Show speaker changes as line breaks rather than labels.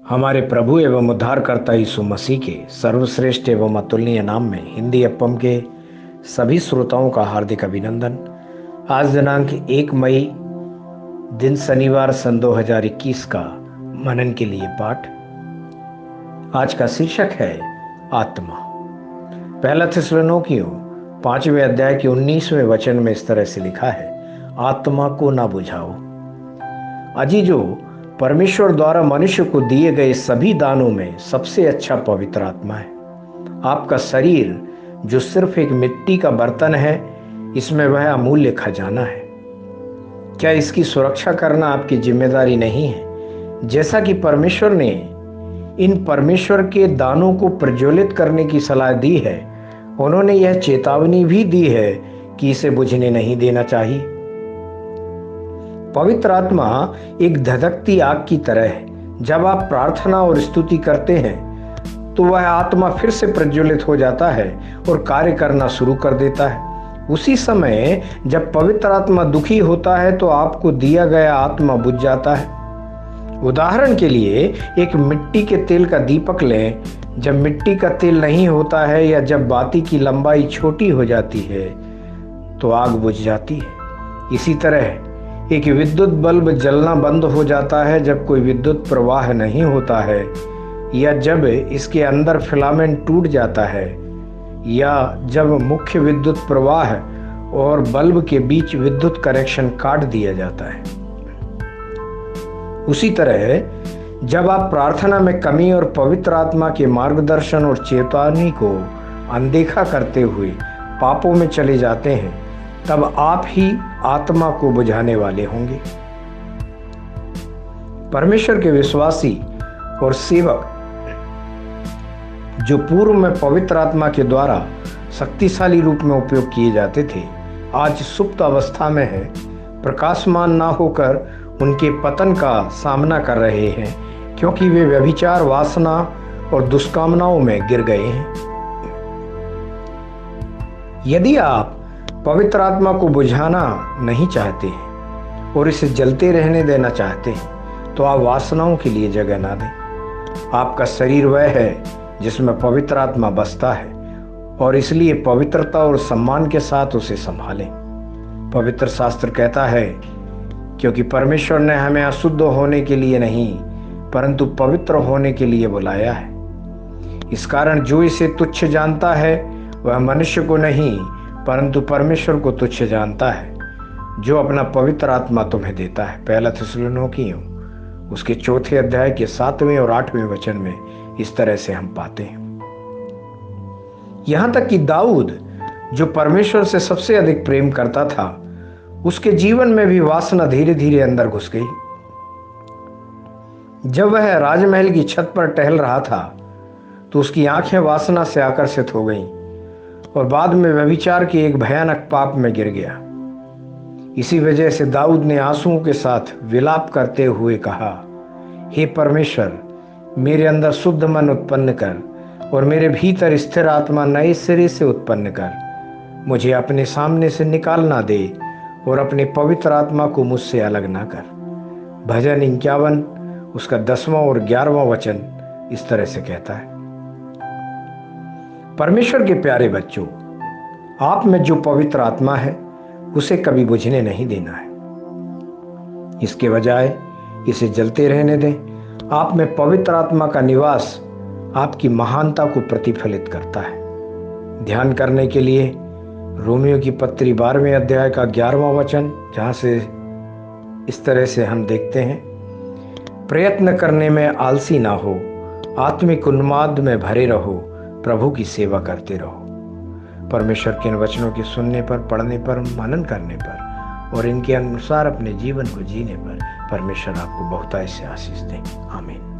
हमारे प्रभु एवं उद्धारकर्ता यीशु मसीह के सर्वश्रेष्ठ एवं अतुलनीय नाम में हिंदी एफएम के सभी श्रोताओं का हार्दिक अभिनंदन। आज दिनांक 1 मई दिन शनिवार सन 2021 का मनन के लिए पाठ। आज का शीर्षक है आत्मा। पहला थिस्सलुनीकियों 5वें अध्याय के 19वें वचन में इस तरह से लिखा है, आत्मा को ना बुझाओ। अजीजों, परमेश्वर द्वारा मनुष्य को दिए गए सभी दानों में सबसे अच्छा पवित्र आत्मा है। आपका शरीर जो सिर्फ एक मिट्टी का बर्तन है, इसमें वह अमूल्य खजाना है। क्या इसकी सुरक्षा करना आपकी जिम्मेदारी नहीं है? जैसा कि परमेश्वर ने इन परमेश्वर के दानों को प्रज्वलित करने की सलाह दी है, उन्होंने यह चेतावनी भी दी है कि इसे बुझने नहीं देना चाहिए। पवित्र आत्मा एक धधकती आग की तरह है। जब आप प्रार्थना और स्तुति करते हैं तो वह आत्मा फिर से प्रज्वलित हो जाता है और कार्य करना शुरू कर देता है। उसी समय जब पवित्र आत्मा दुखी होता है तो आपको दिया गया आत्मा बुझ जाता है। उदाहरण के लिए एक मिट्टी के तेल का दीपक लें। जब मिट्टी का तेल नहीं होता है या जब बाती की लंबाई छोटी हो जाती है तो आग बुझ जाती है। इसी तरह एक विद्युत बल्ब जलना बंद हो जाता है जब कोई विद्युत प्रवाह नहीं होता है, या जब इसके अंदर फिलामेंट टूट जाता है, या जब मुख्य विद्युत प्रवाह और बल्ब के बीच विद्युत कनेक्शन काट दिया जाता है। उसी तरह जब आप प्रार्थना में कमी और पवित्र आत्मा के मार्गदर्शन और चेतावनी को अनदेखा करते हुए पापों में चले जाते हैं, तब आप ही आत्मा को बुझाने वाले होंगे। परमेश्वर के विश्वासी और सेवक जो पूर्व में पवित्र आत्मा के द्वारा शक्तिशाली रूप में उपयोग किए जाते थे, आज सुप्त अवस्था में है, प्रकाशमान ना होकर उनके पतन का सामना कर रहे हैं, क्योंकि वे व्यभिचार, वासना और दुष्कामनाओं में गिर गए हैं। यदि आप पवित्र आत्मा को बुझाना नहीं चाहते हैं और इसे जलते रहने देना चाहते हैं, तो आप वासनाओं के लिए जगह ना दें। आपका शरीर वह है जिसमें पवित्र आत्मा बसता है, और इसलिए पवित्रता और सम्मान के साथ उसे संभालें। पवित्र शास्त्र कहता है, क्योंकि परमेश्वर ने हमें अशुद्ध होने के लिए नहीं परंतु पवित्र होने के लिए बुलाया है। इस कारण जो इसे तुच्छ जानता है वह मनुष्य को नहीं परंतु परमेश्वर को तुच्छ जानता है, जो अपना पवित्र आत्मा तुम्हें देता है। पहला थिस्सलुनीकियों उसके 4 अध्याय के 7वें और 8वें वचन में इस तरह से हम पाते हैं। यहां तक कि दाऊद, जो परमेश्वर से सबसे अधिक प्रेम करता था, उसके जीवन में भी वासना धीरे धीरे अंदर घुस गई। जब वह राजमहल की छत पर टहल रहा था तो उसकी आंखें वासना से आकर्षित हो गईं और बाद में व्यभिचार के एक भयानक पाप में गिर गया। इसी वजह से दाऊद ने आंसुओं के साथ विलाप करते हुए कहा, हे परमेश्वर, मेरे अंदर शुद्ध मन उत्पन्न कर और मेरे भीतर स्थिर आत्मा नए सिरे से उत्पन्न कर। मुझे अपने सामने से निकाल ना दे और अपने पवित्र आत्मा को मुझसे अलग ना कर। भजन 51 उसका 10वां और 11वां वचन इस तरह से कहता है। परमेश्वर के प्यारे बच्चों, आप में जो पवित्र आत्मा है उसे कभी बुझने नहीं देना है। इसके बजाय इसे जलते रहने दें। आप में पवित्र आत्मा का निवास आपकी महानता को प्रतिफलित करता है। ध्यान करने के लिए रोमियो की पत्री 12वें अध्याय का 11वां वचन, जहां से इस तरह से हम देखते हैं, प्रयत्न करने में आलसी ना हो, आत्मिक उन्माद में भरे रहो, प्रभु की सेवा करते रहो। परमेश्वर के इन वचनों के सुनने पर, पढ़ने पर, मनन करने पर और इनके अनुसार अपने जीवन को जीने पर परमेश्वर आपको बहुतायत से आशीष दें। आमीन।